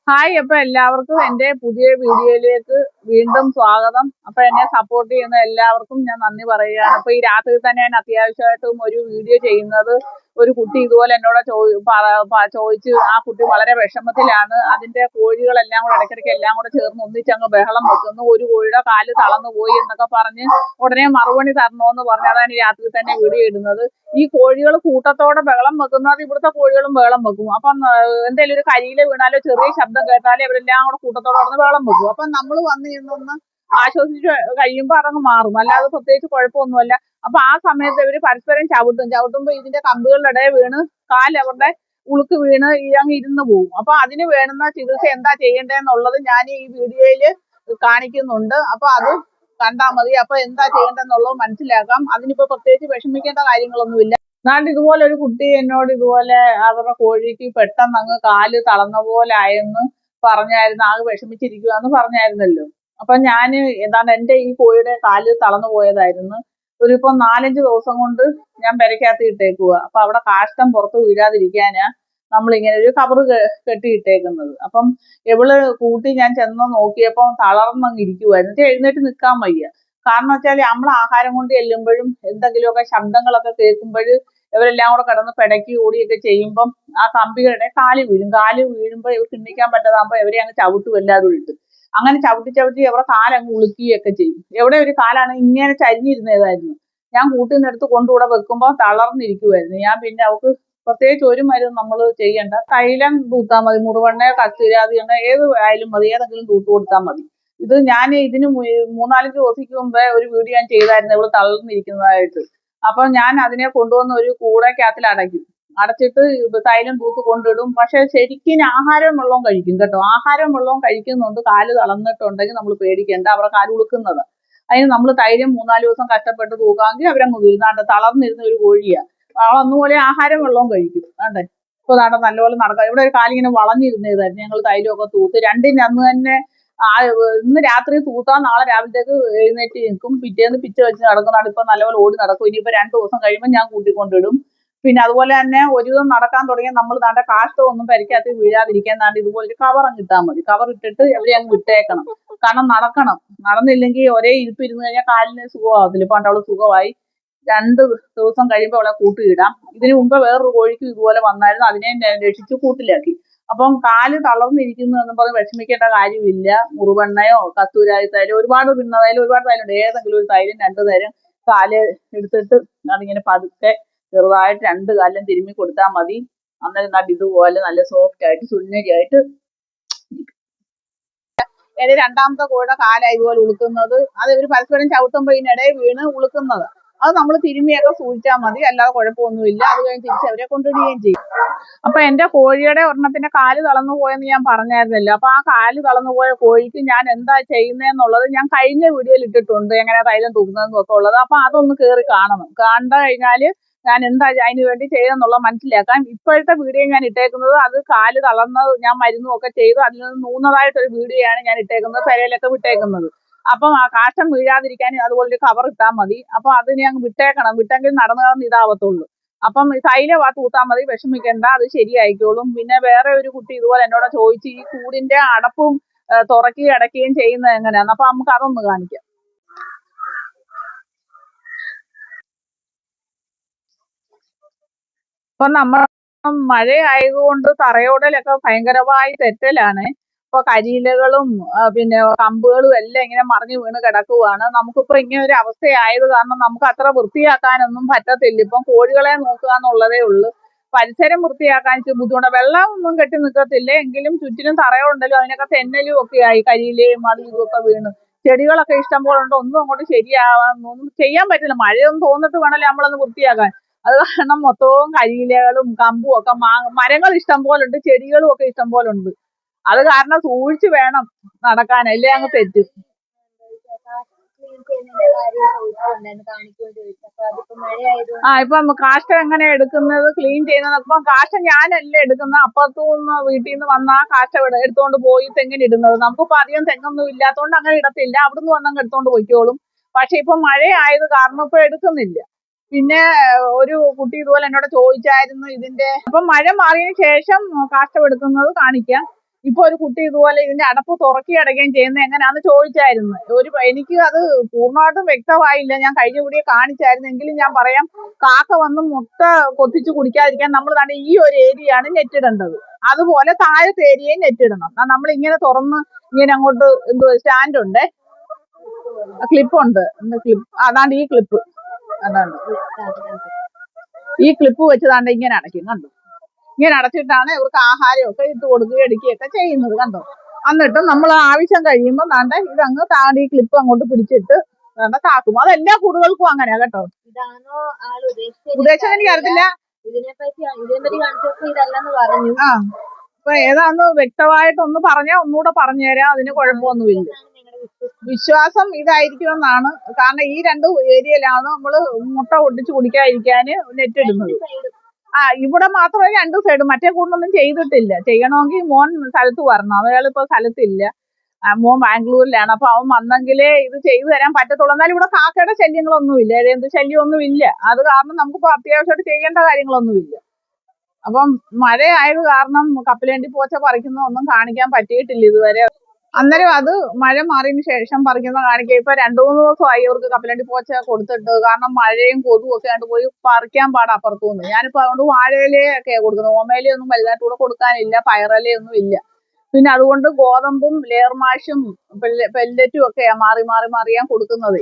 Hi, അപ്പൊ എല്ലാവർക്കും എന്റെ പുതിയ വീഡിയോയിലേക്ക് വീണ്ടും സ്വാഗതം. അപ്പൊ എന്നെ സപ്പോർട്ട് ചെയ്യുന്ന എല്ലാവർക്കും ഞാൻ നന്ദി പറയുകയാണ്. അപ്പൊ ഈ രാത്രി തന്നെ ഞാൻ അത്യാവശ്യമായിട്ടും ഒരു വീഡിയോ ചെയ്യുന്നത്, ഒരു കുട്ടി ഇതുപോലെ എന്നോട് ചോദിച്ച് ആ കുട്ടി വളരെ വിഷമത്തിലാണ്. അതിന്റെ കോഴികളെല്ലാം കൂടെ ഇടയ്ക്കിടയ്ക്ക് എല്ലാം കൂടെ ചേർന്ന് ഒന്നിച്ചങ്ങ് ബഹളം വെക്കുന്നു. ഒരു കോഴിയുടെ കാല് തളർന്നു പോയി എന്നൊക്കെ പറഞ്ഞ് ഉടനെ മറുപടി തരണമെന്ന് പറഞ്ഞ് അതാണ് ഈ രാത്രി തന്നെ വീഡിയോ ഇടുന്നത്. ഈ കോഴികൾ കൂട്ടത്തോടെ ബഹളം വെക്കുന്നത് ഇവിടുത്തെ കോഴികളും ബഹളം വെക്കും. അപ്പം എന്തെങ്കിലും ഒരു കരിയില വീണാലോ ചെറിയ ശബ്ദം കേട്ടാലേ അവരെല്ലാം കൂടെ കൂട്ടത്തോടെ നടന്ന് ബഹളം വെക്കും. അപ്പം നമ്മൾ വന്ന് ഇരുന്നൊന്ന് ആശ്വസിച്ച് കഴിയുമ്പോൾ അതങ്ങ് മാറും. അല്ലാതെ പ്രത്യേകിച്ച് കുഴപ്പമൊന്നുമല്ല. അപ്പൊ ആ സമയത്ത് ഇവര് പരസ്പരം ചവിട്ടുമ്പോ ഇതിന്റെ കമ്പുകളുടെ ഇടയിൽ വീണ് അവരുടെ ഉളുക്ക് വീണ് അങ്ങ് ഇരുന്ന് പോകും. അപ്പൊ അതിന് വേണ്ടുന്ന ചികിത്സ എന്താ ചെയ്യേണ്ടതെന്നുള്ളത് ഞാൻ ഈ വീഡിയോയില് കാണിക്കുന്നുണ്ട്. അപ്പൊ അത് കണ്ടാൽ മതി. അപ്പൊ എന്താ ചെയ്യേണ്ടതെന്നുള്ളത് മനസ്സിലാക്കാം. അതിനിപ്പോ പ്രത്യേകിച്ച് വിഷമിക്കേണ്ട കാര്യങ്ങളൊന്നുമില്ല. എന്നാണ്ട് ഇതുപോലെ ഒരു കുട്ടി എന്നോട് ഇതുപോലെ അവരുടെ കോഴിക്ക് പെട്ടെന്ന് അങ്ങ് കാല് തളർന്ന പോലെ ആയെന്ന് പറഞ്ഞായിരുന്നു. ആകെ വിഷമിച്ചിരിക്കുകയെന്ന് പറഞ്ഞായിരുന്നല്ലോ. അപ്പൊ ഞാന് ഏതാണ്ട് എന്റെ ഈ കോഴിയുടെ കാല് തളർന്നു പോയതായിരുന്നു. ഇപ്പൊ 4-5 ദിവസം കൊണ്ട് ഞാൻ പെരക്കകത്ത് ഇട്ടേക്കുക. അപ്പൊ അവിടെ കാഷ്ടം പുറത്ത് വീഴാതിരിക്കാനാ നമ്മളിങ്ങനെ ഒരു കവറ് കെട്ടിയിട്ടേക്കുന്നത്. അപ്പം ഇവള് കൂട്ടി ഞാൻ ചെന്ന് നോക്കിയപ്പോൾ തളർന്നങ്ങ് ഇരിക്കുവായിരുന്നു. എഴുന്നേറ്റ് നിൽക്കാൻ വയ്യ. കാരണം വെച്ചാൽ നമ്മൾ ആഹാരം കൊണ്ട് ചെല്ലുമ്പോഴും എന്തെങ്കിലുമൊക്കെ ശബ്ദങ്ങളൊക്കെ കേൾക്കുമ്പോൾ ഇവരെല്ലാം കൂടെ കിടന്ന് പിടയ്ക്ക് ഓടിയൊക്കെ ചെയ്യുമ്പം ആ കമ്പികളുടെ കാല് വീഴുമ്പോൾ ഇവർക്ക് എണ്ണിക്കാൻ പറ്റാതാകുമ്പോൾ ഇവരെ അങ്ങ് ചവിട്ടും എല്ലാവരും ഇട്ട്. അങ്ങനെ ചവിട്ടി ഇവരുടെ കാലങ്ങ് ഉളുക്കുകയൊക്കെ ചെയ്യും. എവിടെ ഒരു കാലാണ് ഇങ്ങനെ ചരിഞ്ഞിരുന്നതായിരുന്നു. ഞാൻ കൂട്ടിനെടുത്ത് കൊണ്ടുകൂടെ വെക്കുമ്പോൾ തളർന്നിരിക്കുമായിരുന്നു. ഞാൻ പിന്നെ അവൾക്ക് പ്രത്യേകിച്ച് ഒരു മരുന്ന് നമ്മൾ ചെയ്യണ്ട, തൈലം തൂത്താൽ മതി. മുറിവെണ്ണയോ കസ്തൂരാതി എണ്ണ ഏത് ആയാലും മതി, ഏതെങ്കിലും തൂത്ത് കൊടുത്താൽ മതി. ഇത് ഞാൻ ഇതിന് 3-4 ദിവസത്തേക്ക് മുമ്പേ ഒരു വീഡിയോ ഞാൻ ചെയ്തായിരുന്നു ഇവള് തളർന്നിരിക്കുന്നതായിട്ട്. അപ്പൊ ഞാൻ അതിനെ കൊണ്ടുവന്ന് ഒരു കൂടക്കകത്തിൽ അടച്ചിട്ട് തൈലം തൂത്ത് കൊണ്ടിടും. പക്ഷെ ശരിക്കും ആഹാരവും വെള്ളവും കഴിക്കും കേട്ടോ. ആഹാരവും വെള്ളവും കഴിക്കുന്നുണ്ട്. കാല് തളർന്നിട്ടുണ്ടെങ്കിൽ നമ്മൾ പേടിക്കേണ്ട, അവരുടെ കാല് ഉളുക്കുന്നത്. അതിന് നമ്മൾ തൈലം 3-4 ദിവസം കഷ്ടപ്പെട്ട് തൂക്കാമെങ്കിൽ അവരങ്ങ് വീഴുന്നാണ്ട്. തളർന്നിരുന്ന ഒരു കോഴിയാ. അന്നുപോലെ ആഹാരം വെള്ളവും കഴിക്കും. വേണ്ടേ ഇപ്പൊ നല്ലപോലെ നടക്കാം. ഇവിടെ ഒരു കാലിങ്ങനെ വളഞ്ഞിരുന്നതായിരുന്നു. ഞങ്ങൾ തൈലമൊക്കെ തൂത്ത് രണ്ടിന് അന്ന് തന്നെ ഇന്ന് രാത്രി തൂത്താൽ നാളെ രാവിലത്തേക്ക് എഴുന്നേറ്റ് നിൽക്കും. പിറ്റേന്ന് പിച്ച വെച്ച് നടക്കുന്നതാണ്. ഇപ്പൊ നല്ലപോലെ ഓടി നടക്കും. ഇനിയിപ്പോ 2 ദിവസം കഴിയുമ്പോൾ ഞാൻ കൂട്ടിക്കൊണ്ടിടും. പിന്നെ അതുപോലെ തന്നെ ഒരു ദിവസം നടക്കാൻ തുടങ്ങിയാൽ നമ്മൾ കാഷ്ടമൊന്നും പരിക്കകത്ത് വീഴാതിരിക്കാൻ ഇതുപോലെ ഒരു കവർ അങ്ങ് ഇട്ടാൽ മതി. കവർ ഇട്ടിട്ട് എവിടെ അങ്ങ് വിട്ടേക്കണം. കാരണം നടന്നില്ലെങ്കിൽ ഒരേ ഇരിപ്പ് ഇരുന്ന് കഴിഞ്ഞാൽ കാലിന് സുഖമാകത്തില്ല. ഇപ്പൊ അവള് സുഖമായി. 2 ദിവസം കഴിയുമ്പോൾ അവളെ കൂട്ടിയിടാം. ഇതിനു മുമ്പ് വേറൊരു കോഴിക്കും ഇതുപോലെ വന്നായിരുന്നു. അതിനെ രക്ഷിച്ച് കൂട്ടിലാക്കി. അപ്പം കാല് തളർന്നിരിക്കുന്നു എന്ന് പറഞ്ഞ് വിഷമിക്കേണ്ട കാര്യമില്ല. മുറിവെണ്ണയോ കസ്തൂരാതി തൈലം ഒരുപാട് തൈലുണ്ട്. ഏതെങ്കിലും ഒരു തൈലം 2 നേരം കാല് എടുത്തിട്ട് അതിങ്ങനെ പതുക്കെ ചെറുതായിട്ട് 2 കാലിലും തിരുമ്മി കൊടുത്താൽ മതി. അന്നേരം ഇതുപോലെ നല്ല സോഫ്റ്റ് ആയിട്ട് സുന്ദരിയായിട്ട്. രണ്ടാമത്തെ കോഴിയുടെ കാല ഇതുപോലെ ഉളുക്കുന്നത്. അത് ഇവർ പരസ്പരം ചവിട്ടുമ്പോൾ ഇതിനിടയിൽ വീണ് ഉളുക്കുന്നത്. അത് നമ്മൾ തിരുമ്മിയൊക്കെ സൂക്ഷിച്ചാൽ മതി. അല്ലാതെ കുഴപ്പമൊന്നുമില്ല. അത് കഴിഞ്ഞ് തിരിച്ച് അവരെ കൊണ്ടുവരികയും ചെയ്യും. അപ്പൊ എന്റെ കോഴിയുടെ ഒരെണ്ണത്തിന്റെ കാല് തളർന്നു പോയെന്ന് ഞാൻ പറഞ്ഞായിരുന്നല്ലോ. അപ്പൊ ആ കാല് തളർന്നു പോയ കോഴിക്ക് ഞാൻ എന്താ ചെയ്യുന്നതെന്നുള്ളത് ഞാൻ കഴിഞ്ഞ വീഡിയോയിൽ ഇട്ടിട്ടുണ്ട്. എങ്ങനെ തൈലം തൂക്കുന്നതെന്നും ഒക്കെ ഉള്ളത്. അപ്പൊ അതൊന്ന് കയറി കാണണം. കണ്ടു കഴിഞ്ഞാല് ഞാൻ എന്താ അതിന് വേണ്ടി ചെയ്തെന്നുള്ളത് മനസ്സിലാക്കാം. ഇപ്പോഴത്തെ വീഡിയോ ഞാൻ ഇട്ടേക്കുന്നത് അത് കാല് തളർന്നത് ഞാൻ മരുന്നും ഒക്കെ ചെയ്തു അതിൽ നിന്ന് നൂന്നതായിട്ടൊരു വീഡിയോ ആണ് ഞാൻ ഇട്ടേക്കുന്നത്. പെരയിലൊക്കെ വിട്ടേക്കുന്നത്. അപ്പം ആ കാഷ്ടം വീഴാതിരിക്കാൻ അതുപോലൊരു കവർ ഇട്ടാൽ മതി. അപ്പൊ അതിനെ അങ്ങ് വിട്ടേക്കണം. വിട്ടെങ്കിൽ നടന്ന് ഇതാവത്തുള്ളൂ. അപ്പം തൈലം തൂത്താൽ മതി. വിഷമിക്കേണ്ട, അത് ശരിയായിക്കോളും. പിന്നെ വേറെ ഒരു കുട്ടി ഇതുപോലെ എന്നോട് ചോദിച്ചു ഈ കൂടിന്റെ അടപ്പും തുറക്കുകയും അടയ്ക്കുകയും ചെയ്യുന്നത് എങ്ങനെയാന്ന്. അപ്പൊ നമുക്ക് അതൊന്ന് കാണിക്കാം. ഇപ്പൊ നമ്മൾ മഴ ആയതുകൊണ്ട് തറയോടലൊക്കെ ഭയങ്കരമായി തെറ്റലാണ്. ഇപ്പൊ കരിയിലകളും പിന്നെ കമ്പുകളും എല്ലാം ഇങ്ങനെ മറിഞ്ഞു വീണ് കിടക്കുവാണ്. നമുക്കിപ്പോ ഇങ്ങനെ ഒരു അവസ്ഥയായത് കാരണം നമുക്ക് അത്ര വൃത്തിയാക്കാനൊന്നും പറ്റത്തില്ല. ഇപ്പം കോഴികളെ നോക്കുക എന്നുള്ളതേ ഉള്ളൂ. പരിസരം വൃത്തിയാക്കാൻ ഇച്ചിരി ബുദ്ധിമുട്ടാണ്. വെള്ളം ഒന്നും കെട്ടി നിൽക്കത്തില്ല. എങ്കിലും ചുറ്റിനും തറയുണ്ടല്ലോ, അതിനൊക്കെ തെന്നലും ഒക്കെ ആയി കരിയിലയും അതും ഇതൊക്കെ വീണ്. ചെടികളൊക്കെ ഇഷ്ടം പോലെ ഉണ്ട്. ഒന്നും അങ്ങോട്ട് ഒന്നും ചെയ്യാൻ പറ്റില്ല. മഴയൊന്നും തോന്നിട്ട് വേണമല്ലോ നമ്മളൊന്ന് വൃത്തിയാക്കാൻ. അത് കാരണം മൊത്തവും കരിയിലകളും കമ്പും ഒക്കെ മരങ്ങൾ ഇഷ്ടം പോലെ ഉണ്ട്. ചെടികളും ഒക്കെ ഇഷ്ടം പോലെ ഉണ്ട്. അത് കാരണം സൂക്ഷിച്ച് വേണം നടക്കാൻ, അല്ലേ അങ്ങ് തെറ്റും. ഇപ്പം കാഷ്ടം എങ്ങനെയാ എടുക്കുന്നത്, ക്ലീൻ ചെയ്യുന്നത്? ഇപ്പം കാഷ്ടം ഞാനല്ല എടുക്കുന്നത്. അപ്പുറത്തുനിന്ന് വീട്ടിൽ നിന്ന് വന്ന ആ കാഷ്ടം എടുത്തോണ്ട് പോയി തെങ്ങിനിടുന്നത്. നമുക്കിപ്പോ അധികം തെങ്ങൊന്നും ഇല്ലാത്തതുകൊണ്ട് അങ്ങനെ ഇടത്തില്ല. അവിടുന്ന് വന്നങ്ങ് എടുത്തോണ്ട് പോയിക്കോളും. പക്ഷെ ഇപ്പൊ മഴ ആയത് കാരണം ഇപ്പൊ എടുക്കുന്നില്ല. പിന്നെ ഒരു കുട്ടി ഇതുപോലെ എന്നോട് ചോദിച്ചായിരുന്നു ഇതിന്റെ. അപ്പം മഴ മാറിയതിനു ശേഷം കാഷ്ടം എടുക്കുന്നത് കാണിക്കാം. ഇപ്പൊ ഒരു കുട്ടി ഇതുപോലെ ഇതിന്റെ അടപ്പ് തുറക്കി അടയ്ക്കുകയും ചെയ്യുന്നത് എങ്ങനെയാന്ന് ചോദിച്ചായിരുന്നു. എനിക്ക് അത് പൂർണ്ണമായിട്ടും വ്യക്തമായില്ല. ഞാൻ കഴിഞ്ഞ വീഡിയോ കാണിച്ചായിരുന്നു. എങ്കിലും ഞാൻ പറയാം, കാക്ക വന്ന് മുട്ട കൊത്തിച്ച് കുടിക്കാതിരിക്കാൻ നമ്മൾ തന്നെ ഈ ഒരു ഏരിയയാണ് നെറ്റിടേണ്ടത്. അതുപോലെ താഴത്തെ ഏരിയയും നെറ്റിടണം. നമ്മൾ ഇങ്ങനെ തുറന്ന് ഇങ്ങനെ അങ്ങോട്ട് സ്റ്റാൻഡ് ഉണ്ട്, ക്ലിപ്പുണ്ട്, അതാണ്ട് ഈ ക്ലിപ്പ്, അതാണ്ട് ഈ ക്ലിപ്പ് വെച്ചതാണ്ട് ഇങ്ങനെ അടയ്ക്കും, കണ്ടു. ഇങ്ങനെ അടച്ചിട്ടാണ് ഇവർക്ക് ആഹാരമൊക്കെ ഇട്ട് കൊടുക്കുകയും എടുക്കുകയൊക്കെ ചെയ്യുന്നത്, കണ്ടോ. എന്നിട്ട് നമ്മൾ ആവശ്യം കഴിയുമ്പോൾ താണ്ടെ ഇതങ്ങ് താണ്ടി ഈ ക്ലിപ്പ് അങ്ങോട്ട് പിടിച്ചിട്ട് താക്കും. അത് എല്ലാ കൂടുകൾക്കും അങ്ങനെയാ കേട്ടോ. ഉദ്ദേശം എനിക്ക് അറിയത്തില്ല. ആ, അപ്പൊ ഏതാന്ന് വ്യക്തമായിട്ടൊന്ന് പറഞ്ഞാൽ ഒന്നുകൂടെ പറഞ്ഞുതരാം. അതിന് കുഴപ്പമൊന്നുമില്ല. വിശ്വാസം ഇതായിരിക്കുമെന്നാണ്. കാരണം ഈ രണ്ട് ഏരിയയിലാണ് നമ്മള് മുട്ട പൊട്ടിച്ച് കുടിക്കാതിരിക്കാൻ നെറ്റ് ഇടുന്നത്. ഇവിടെ മാത്രമേ രണ്ട് സൈഡും, മറ്റേ കൂടൊന്നും ചെയ്തിട്ടില്ല. ചെയ്യണമെങ്കിൽ മോൻ സ്ഥലത്ത് വരണം. അയാളിപ്പോ സ്ഥലത്തില്ല, മോൻ ബാംഗ്ലൂരിലാണ്. അപ്പൊ അവൻ വന്നെങ്കിലേ ഇത് ചെയ്തു തരാൻ പറ്റത്തുള്ളൂ. എന്നാലും ഇവിടെ കാക്കയുടെ ശല്യങ്ങളൊന്നുമില്ല, എന്ത് ശല്യമൊന്നും ഇല്ല. അത് കാരണം നമുക്കിപ്പോ അത്യാവശ്യമായിട്ട് ചെയ്യേണ്ട കാര്യങ്ങളൊന്നുമില്ല. അപ്പം മഴയായത് കാരണം കപ്പലണ്ടി പോച്ച പറിക്കുന്നതൊന്നും കാണിക്കാൻ പറ്റിയിട്ടില്ല ഇതുവരെ. അന്നേരം അത് മഴ മാറിയതിന് ശേഷം പറിക്കുന്ന കാണിക്കുക. ഇപ്പൊ 2-3 ദിവസമായി അവർക്ക് കപ്പലണ്ടി പോച്ച കൊടുത്തിട്ട്. കാരണം മഴയും കൊതുവും ഒക്കെ ആയിട്ട് പോയി പറിക്കാൻ പാടാ അപ്പുറത്തുനിന്ന്. ഞാനിപ്പോ അതുകൊണ്ട് വാഴയിലയൊക്കെയാണ് കൊടുക്കുന്നത്. ഓമയിലയൊന്നും വലുതായിട്ട് കൂടെ കൊടുക്കാനില്ല, പയറിലയൊന്നും ഇല്ല. പിന്നെ അതുകൊണ്ട് ഗോതമ്പും ലെയർമാഷും പെല്ലറ്റും ഒക്കെയാ മാറി മാറി മാറിയാൻ കൊടുക്കുന്നത്.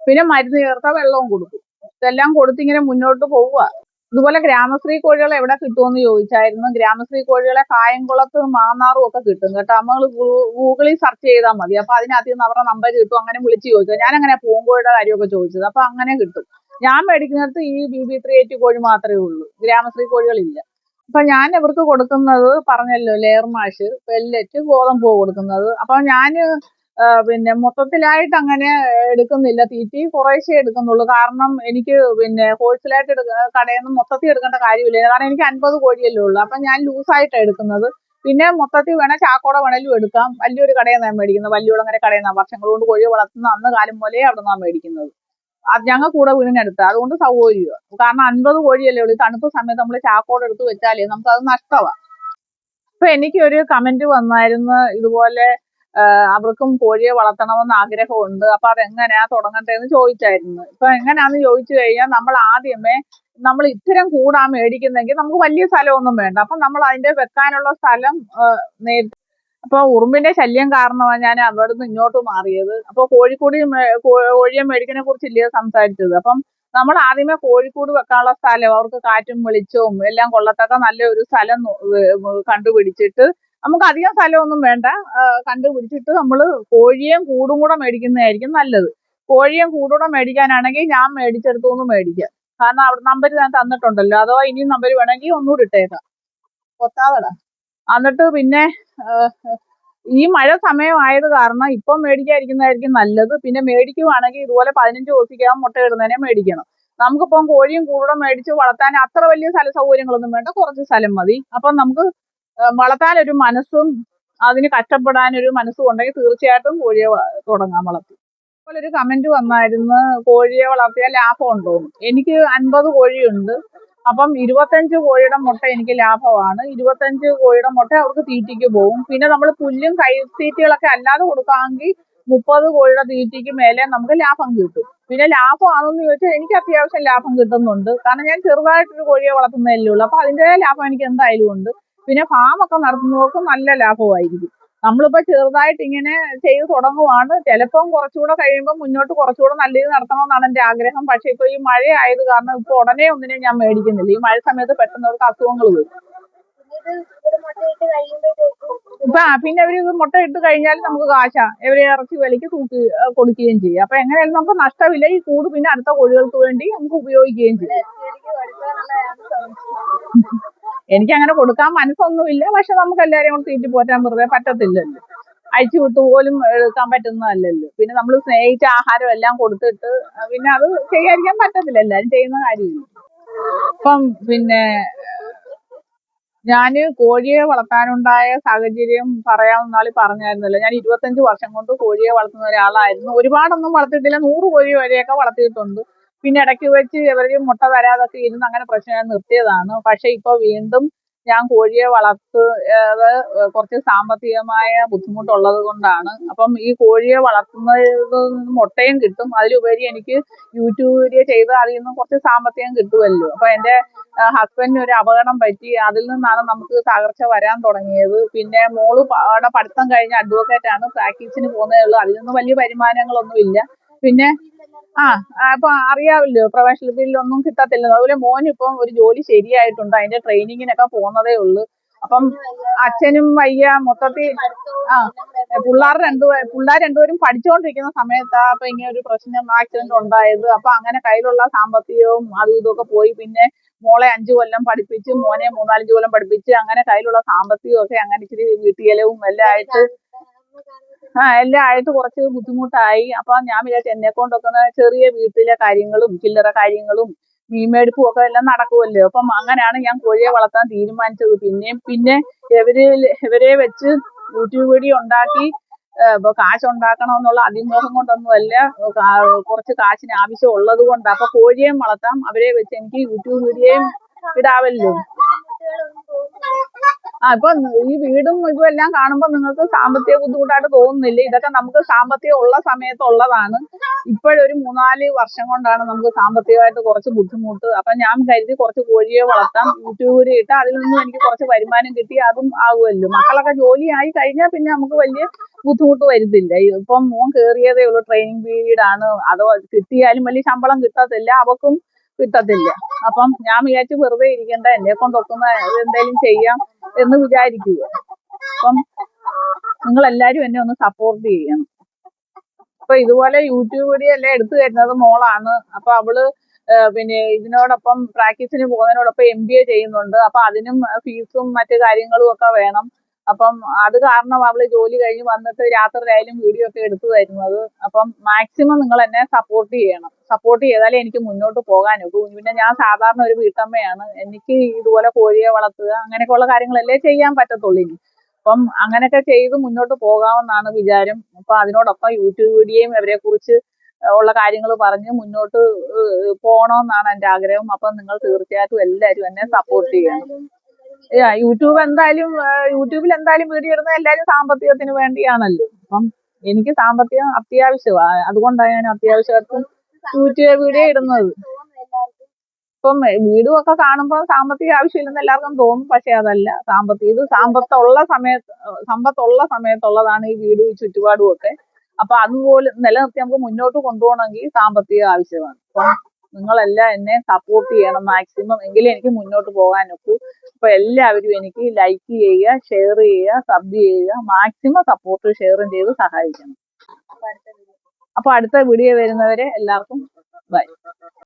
പിന്നെ മരുന്ന് ചേർത്ത വെള്ളവും കൊടുക്കും. ഇതെല്ലാം കൊടുത്തിങ്ങനെ മുന്നോട്ട് പോവുക. ഇതുപോലെ ഗ്രാമശ്രീ കോഴികളെ എവിടെ കിട്ടുമെന്ന് ചോദിച്ചായിരുന്നു. ഗ്രാമശ്രീ കോഴികളെ കായംകുളത്ത് മാന്നാറും ഒക്കെ കിട്ടും കേട്ടോ. നമ്മൾ ഗൂഗിളിൽ സെർച്ച് ചെയ്താൽ മതി. അപ്പൊ അതിനകത്ത് നിന്ന് അവരുടെ നമ്പർ കിട്ടും. അങ്ങനെ വിളിച്ച് ചോദിച്ചത്. ഞാൻ അങ്ങനെ പൂങ്കോഴിയുടെ കാര്യമൊക്കെ ചോദിച്ചത്. അപ്പൊ അങ്ങനെ കിട്ടും. ഞാൻ മേടിക്കുന്നിടത്ത് ഈ BB380 കോഴി മാത്രമേ ഉള്ളൂ, ഗ്രാമശ്രീ കോഴികളില്ല. അപ്പൊ ഞാൻ ഇവർക്ക് കൊടുക്കുന്നത് പറഞ്ഞല്ലോ, ലെയർ മാഷ്, പെല്ലറ്റ്, ഗോതമ്പ് കൊടുക്കുന്നത്. അപ്പൊ ഞാൻ പിന്നെ മൊത്തത്തിലായിട്ട് അങ്ങനെ എടുക്കുന്നില്ല തീറ്റി, കുറേശ്ശേ എടുക്കുന്നുള്ളൂ. കാരണം എനിക്ക് പിന്നെ ഹോൾസെയിലായിട്ട് കടയിൽ നിന്ന് മൊത്തത്തിൽ എടുക്കേണ്ട കാര്യമില്ല. കാരണം എനിക്ക് 50 കോഴിയല്ലേ ഉള്ളൂ. അപ്പൊ ഞാൻ ലൂസായിട്ടാണ് എടുക്കുന്നത്. പിന്നെ മൊത്തത്തിൽ വേണേൽ ചാക്കോടെ വേണേലും എടുക്കാം. വലിയൊരു കടയിൽ നിന്നാണ് മേടിക്കുന്നത്, വലിയുളങ്ങര കടയിൽ നിന്നാണ്. വർഷങ്ങൾ കൊണ്ട് കോഴി വളർത്തുന്ന അന്ന് കാലം പോലെ അവിടെ നിന്നാണ് മേടിക്കുന്നത്. അത് ഞങ്ങൾ കൂടെ വീടിനടുത്ത്, അതുകൊണ്ട് സൗകര്യമാണ്. കാരണം 50 കോഴിയല്ലേ ഉള്ളൂ. തണുപ്പ് സമയത്ത് നമ്മൾ ചാക്കോടെ എടുത്ത് വെച്ചാലേ നമുക്കത് നഷ്ടമാണ്. ഇപ്പൊ എനിക്കൊരു കമന്റ് വന്നായിരുന്നു, ഇതുപോലെ അവർക്കും കോഴിയെ വളർത്തണമെന്ന് ആഗ്രഹമുണ്ട്, അപ്പൊ അതെങ്ങനെയാ തുടങ്ങണ്ടേന്ന് ചോദിച്ചായിരുന്നു. ഇപ്പൊ എങ്ങനെയാന്ന് ചോദിച്ചു കഴിഞ്ഞാൽ, നമ്മൾ ആദ്യമേ ഇത്തരം കൂടാ മേടിക്കുന്നെങ്കിൽ നമുക്ക് വലിയ സ്ഥലമൊന്നും വേണ്ട. അപ്പൊ നമ്മൾ അതിന്റെ വെക്കാനുള്ള സ്ഥലം നേരത്തെ. അപ്പൊ ഉറുമ്പിന്റെ ശല്യം കാരണമാണ് ഞാൻ അവിടുന്ന് ഇങ്ങോട്ട് മാറിയത്. അപ്പൊ കോഴിയെ മേടിക്കുന്നതിനെ കുറിച്ചില്ലേ സംസാരിച്ചത്. അപ്പം നമ്മൾ ആദ്യമേ കോഴിക്കൂട് വെക്കാനുള്ള സ്ഥലം, അവർക്ക് കാറ്റും വെളിച്ചവും എല്ലാം കൊള്ളത്തക്ക നല്ലൊരു സ്ഥലം കണ്ടുപിടിച്ചിട്ട്, നമുക്ക് അധികം സ്ഥലമൊന്നും വേണ്ട, കണ്ടുപിടിച്ചിട്ട് നമ്മൾ കോഴിയും കൂടും കൂടെ മേടിക്കുന്നതായിരിക്കും നല്ലത്. കോഴിയും കൂടൂടെ മേടിക്കാനാണെങ്കിൽ ഞാൻ മേടിച്ചെടുത്തുനിന്ന് മേടിക്കാം. കാരണം അവിടെ നമ്പർ ഞാൻ തന്നിട്ടുണ്ടല്ലോ. അഥവാ ഇനിയും നമ്പർ വേണമെങ്കിൽ ഒന്നുകൂടി ഇട്ടേക്കാം, കൊത്താതടാ. എന്നിട്ട് പിന്നെ ഈ മഴ സമയമായത് കാരണം ഇപ്പം മേടിക്കാതിരിക്കുന്നതായിരിക്കും നല്ലത്. പിന്നെ മേടിക്കുവാണെങ്കിൽ ഇതുപോലെ 15 ദിവസത്തിനകം മുട്ടയിടുന്നതിനെ മേടിക്കണം. നമുക്കിപ്പം കോഴിയും കൂടെ മേടിച്ച് വളർത്താൻ അത്ര വലിയ സ്ഥല സൗകര്യങ്ങളൊന്നും വേണ്ട, കുറച്ച് സ്ഥലം മതി. അപ്പം നമുക്ക് വളർത്താനൊരു മനസ്സും അതിന് കഷ്ടപ്പെടാനൊരു മനസ്സും ഉണ്ടെങ്കിൽ തീർച്ചയായിട്ടും കോഴിയെ തുടങ്ങാം വളർത്തി. അതുപോലെ ഒരു കമന്റ് വന്നായിരുന്നു, കോഴിയെ വളർത്തിയാൽ ലാഭം ഉണ്ടോന്ന്. എനിക്ക് 50 കോഴിയുണ്ട്. അപ്പം 25 കോഴിയുടെ മുട്ട എനിക്ക് ലാഭമാണ്. 25 കോഴിയുടെ മുട്ട അവർക്ക് തീറ്റിക്ക് പോകും. പിന്നെ നമ്മൾ പുല്ലും കൈത്തീറ്റകളൊക്കെ അല്ലാതെ കൊടുക്കാമെങ്കിൽ 30 കോഴിയുടെ തീറ്റിക്ക് മേലെ നമുക്ക് ലാഭം കിട്ടും. പിന്നെ ലാഭമാണെന്ന് ചോദിച്ചാൽ എനിക്ക് അത്യാവശ്യം ലാഭം കിട്ടുന്നുണ്ട്. കാരണം ഞാൻ ചെറുതായിട്ടൊരു കോഴിയെ വളർത്തുന്നതല്ലേ ഉള്ളൂ. അപ്പൊ അതിൻ്റെതായ ലാഭം എനിക്ക് എന്തായാലും ഉണ്ട്. പിന്നെ ഫാമൊക്കെ നടത്തുന്നവർക്ക് നല്ല ലാഭമായിരിക്കും. നമ്മളിപ്പോ ചെറുതായിട്ട് ഇങ്ങനെ ചെയ്ത് തുടങ്ങുവാണ്. ചിലപ്പം കുറച്ചുകൂടെ കഴിയുമ്പോൾ മുന്നോട്ട് കുറച്ചുകൂടെ നല്ല ഇത് നടത്തണമെന്നാണ് എൻ്റെ ആഗ്രഹം. പക്ഷെ ഇപ്പൊ ഈ മഴ ആയത് കാരണം ഇപ്പൊ ഉടനെ ഒന്നിനെ ഞാൻ മേടിക്കുന്നില്ല. ഈ മഴ സമയത്ത് പെട്ടെന്ന് അവർക്ക് അസുഖങ്ങൾ വരും. പിന്നെ അവര് ഇത് മുട്ട ഇട്ട് കഴിഞ്ഞാൽ നമുക്ക് കാശാ, ഇവരെ ഇറച്ചി വിലയ്ക്ക് തൂക്കി കൊടുക്കുകയും ചെയ്യും. അപ്പൊ എങ്ങനെയായാലും നമുക്ക് നഷ്ടമില്ല. ഈ കൂട് പിന്നെ അടുത്ത കോഴികൾക്ക് വേണ്ടി നമുക്ക് ഉപയോഗിക്കുകയും ചെയ്യും. എനിക്ക് അങ്ങനെ കൊടുക്കാൻ മനസ്സൊന്നുമില്ല. പക്ഷെ നമുക്ക് എല്ലാവരെയും കൊണ്ട് തീറ്റി പോറ്റാൻ വെറുതെ പറ്റത്തില്ലല്ലോ. അഴിച്ചു വിട്ട് പോലും എടുക്കാൻ പറ്റുന്നതല്ലല്ലോ. പിന്നെ നമ്മൾ സ്നേഹിച്ച ആഹാരം എല്ലാം കൊടുത്തിട്ട് പിന്നെ അത് ചെയ്യാതിരിക്കാൻ പറ്റത്തില്ല. എല്ലാവരും ചെയ്യുന്ന കാര്യമില്ല. അപ്പം പിന്നെ ഞാൻ കോഴിയെ വളർത്താനുണ്ടായ സാഹചര്യം പറയാവുന്നാളി പറഞ്ഞായിരുന്നല്ലോ. ഞാൻ 25 വർഷം കൊണ്ട് കോഴിയെ വളർത്തുന്ന ഒരാളായിരുന്നു. ഒരുപാടൊന്നും വളർത്തിയിട്ടില്ല, 100 കോഴി വരെയൊക്കെ വളർത്തിയിട്ടുണ്ട്. പിന്നെ ഇടയ്ക്ക് വെച്ച് ഇവര് മുട്ട തരാതൊക്കെ ഇരുന്ന് അങ്ങനെ പ്രശ്നം നിർത്തിയതാണ്. പക്ഷെ ഇപ്പൊ വീണ്ടും ഞാൻ കോഴിയെ വളർത്തുന്നത് കുറച്ച് സാമ്പത്തികമായ ബുദ്ധിമുട്ടുള്ളത് കൊണ്ടാണ്. അപ്പം ഈ കോഴിയെ വളർത്തുന്നതിൽ മുട്ടയും കിട്ടും, അതിലുപരി എനിക്ക് യൂട്യൂബ് വീഡിയോ ചെയ്ത് അതിൽ നിന്ന് കുറച്ച് സാമ്പത്തികം കിട്ടുമല്ലോ. അപ്പൊ എൻ്റെ ഹസ്ബൻഡിന് ഒരു അപകടം പറ്റി, അതിൽ നിന്നാണ് നമുക്ക് തകർച്ച വരാൻ തുടങ്ങിയത്. പിന്നെ മോള് അവിടെ പഠിത്തം കഴിഞ്ഞ അഡ്വക്കേറ്റ് ആണ്, പ്രാക്ടീസിന് പോകുന്നതേ ഉള്ളൂ, അതിൽ നിന്ന് വലിയ വരുമാനങ്ങളൊന്നും ഇല്ല. പിന്നെ അപ്പൊ അറിയാമല്ലോ, പ്രൊഫഷണൽ ഫീൽഡിലൊന്നും കിട്ടത്തില്ല. അതുപോലെ മോനിപ്പം ഒരു ജോലി ശരിയായിട്ടുണ്ട്, അതിന്റെ ട്രെയിനിങ്ങിനൊക്കെ പോകുന്നതേ ഉള്ളൂ. അപ്പം അച്ഛനും വയ്യ, മൊത്തത്തിൽ പിള്ളേർ രണ്ടുപേരും പഠിച്ചുകൊണ്ടിരിക്കുന്ന സമയത്താ അപ്പൊ ഇങ്ങനെ ഒരു പ്രശ്നം, ആക്സിഡന്റ് ഉണ്ടായത്. അപ്പൊ അങ്ങനെ കയ്യിലുള്ള സാമ്പത്തികവും അതും ഇതൊക്കെ പോയി. പിന്നെ മോളെ 5 കൊല്ലം പഠിപ്പിച്ച്, മോനെ 3-4 കൊല്ലം പഠിപ്പിച്ച്, അങ്ങനെ കയ്യിലുള്ള സാമ്പത്തികവും ഒക്കെ അങ്ങനെ ഇച്ചിരി വീട്ടിലും എല്ലാം ആയിട്ട് കുറച്ച് ബുദ്ധിമുട്ടായി. അപ്പൊ ഞാൻ വിചാരിച്ചു എന്നെ കൊണ്ടൊക്കെ ചെറിയ വീട്ടിലെ കാര്യങ്ങളും ചില്ലറ കാര്യങ്ങളും മീൻമേടിപ്പും ഒക്കെ എല്ലാം നടക്കുമല്ലോ. അപ്പം അങ്ങനെയാണ് ഞാൻ കോഴിയെ വളർത്താൻ തീരുമാനിച്ചത്. പിന്നെ ഇവരെ വെച്ച് യൂട്യൂബ് വീഡിയോ ഉണ്ടാക്കി കാശുണ്ടാക്കണം എന്നുള്ള അതിമോഹം കൊണ്ടൊന്നുമല്ല, കുറച്ച് കാശിന് ആവശ്യം ഉള്ളത് കൊണ്ടാണ്. അപ്പൊ കോഴിയേയും വളർത്താം, അവരെ വെച്ച് എനിക്ക് യൂട്യൂബ് വീഡിയോയും ഇടാവല്ലോ. ഇപ്പൊ ഈ വീടും ഇതും എല്ലാം കാണുമ്പോൾ നിങ്ങൾക്ക് സാമ്പത്തിക ബുദ്ധിമുട്ടായിട്ട് തോന്നുന്നില്ല? ഇതൊക്കെ നമുക്ക് സാമ്പത്തികം ഉള്ള സമയത്തുള്ളതാണ്. ഇപ്പോഴൊരു 3-4 വർഷം കൊണ്ടാണ് നമുക്ക് സാമ്പത്തികമായിട്ട് കുറച്ച് ബുദ്ധിമുട്ട്. അപ്പൊ ഞാൻ കരുതി കുറച്ച് കോഴിയെ വളർത്താം, യൂട്യൂബ് വീഡിയോ ഇട്ട് അതിൽ നിന്നും എനിക്ക് കുറച്ച് വരുമാനം കിട്ടി അതും ആകുമല്ലോ. മക്കളൊക്കെ ജോലിയായി കഴിഞ്ഞാൽ പിന്നെ നമുക്ക് വലിയ ബുദ്ധിമുട്ട് വരുന്നില്ല. ഇപ്പം മോൻ കയറിയതേ ഉള്ളൂ, ട്രെയിനിങ് പീരീഡ് ആണ്. അതോ കിട്ടിയാലും വലിയ ശമ്പളം കിട്ടത്തില്ല, അവക്കും കിട്ടത്തില്ല. അപ്പം ഞാൻ വിചാരിച്ചു വെറുതെ ഇരിക്കണ്ട, എന്നെ കൊണ്ടൊക്കുന്ന എന്തെങ്കിലും ചെയ്യാം എന്ന് വിചാരിക്കുക. അപ്പം നിങ്ങളെല്ലാരും എന്നെ ഒന്ന് സപ്പോർട്ട് ചെയ്യണം. അപ്പൊ ഇതുപോലെ യൂട്യൂബ് വീഡിയോ എല്ലാം എടുത്തു തരുന്നത് മോളാണ്. അപ്പൊ അവള് പിന്നെ ഇതിനോടൊപ്പം പ്രാക്ടീസിന് പോകുന്നതിനോടൊപ്പം MBA ചെയ്യുന്നുണ്ട്. അപ്പൊ അതിനും ഫീസും മറ്റു കാര്യങ്ങളും ഒക്കെ വേണം. അപ്പം അത് കാരണം അവള് ജോലി കഴിഞ്ഞ് വന്നിട്ട് രാത്രിയിലായാലും വീഡിയോ ഒക്കെ എടുത്തു തരുന്നത്. അപ്പം മാക്സിമം നിങ്ങൾ എന്നെ സപ്പോർട്ട് ചെയ്യണം. സപ്പോർട്ട് ചെയ്താലേ എനിക്ക് മുന്നോട്ട് പോകാനൊക്കൂ. പിന്നെ ഞാൻ സാധാരണ ഒരു വീട്ടമ്മയാണ്, എനിക്ക് ഇതുപോലെ കോഴിയെ വളർത്തുക അങ്ങനെയൊക്കെയുള്ള കാര്യങ്ങളല്ലേ ചെയ്യാൻ പറ്റത്തുള്ളൂ ഇനി. അപ്പം അങ്ങനെയൊക്കെ ചെയ്ത് മുന്നോട്ട് പോകാമെന്നാണ് വിചാരം. അപ്പൊ അതിനോടൊപ്പം യൂട്യൂബ് വീഡിയോയും അവരെ കുറിച്ച് ഉള്ള കാര്യങ്ങൾ പറഞ്ഞ് മുന്നോട്ട് പോകണമെന്നാണ് എൻ്റെ ആഗ്രഹം. അപ്പം നിങ്ങൾ തീർച്ചയായിട്ടും എല്ലാവരും എന്നെ സപ്പോർട്ട് ചെയ്യണം. യൂട്യൂബിൽ എന്തായാലും വീഡിയോ ഇടുന്നത് എല്ലാവരും സാമ്പത്തികത്തിന് വേണ്ടിയാണല്ലോ. അപ്പം എനിക്ക് സാമ്പത്തികം അത്യാവശ്യമാണ്, അതുകൊണ്ടാണ് ഞാൻ അത്യാവശ്യമായിട്ടും യൂട്യൂബ് വീഡിയോ ഇടുന്നത്. ഇപ്പം വീടും ഒക്കെ കാണുമ്പോൾ സാമ്പത്തിക ആവശ്യമില്ലെന്ന് എല്ലാവർക്കും തോന്നും, പക്ഷെ അതല്ല. സമ്പത്തുള്ള സമയത്തുള്ളതാണ് ഈ വീടും ചുറ്റുപാടും ഒക്കെ. അപ്പൊ അതുപോലെ നിലനിർത്തി നമുക്ക് മുന്നോട്ട് കൊണ്ടുപോകണമെങ്കിൽ സാമ്പത്തികം ആവശ്യമാണ്. അപ്പം നിങ്ങളെല്ലാം എന്നെ സപ്പോർട്ട് ചെയ്യണം മാക്സിമം, എങ്കിലും എനിക്ക് മുന്നോട്ട് പോകാനൊക്കൂ. അപ്പൊ എല്ലാവരും എനിക്ക് ലൈക്ക് ചെയ്യുക, ഷെയർ ചെയ്യുക, സബ് ചെയ്യുക, മാക്സിമം സപ്പോർട്ട് ഷെയറും ചെയ്ത് സഹായിക്കണം. അപ്പൊ അടുത്ത വീഡിയോ വരുന്നവരെ എല്ലാവർക്കും ബൈ.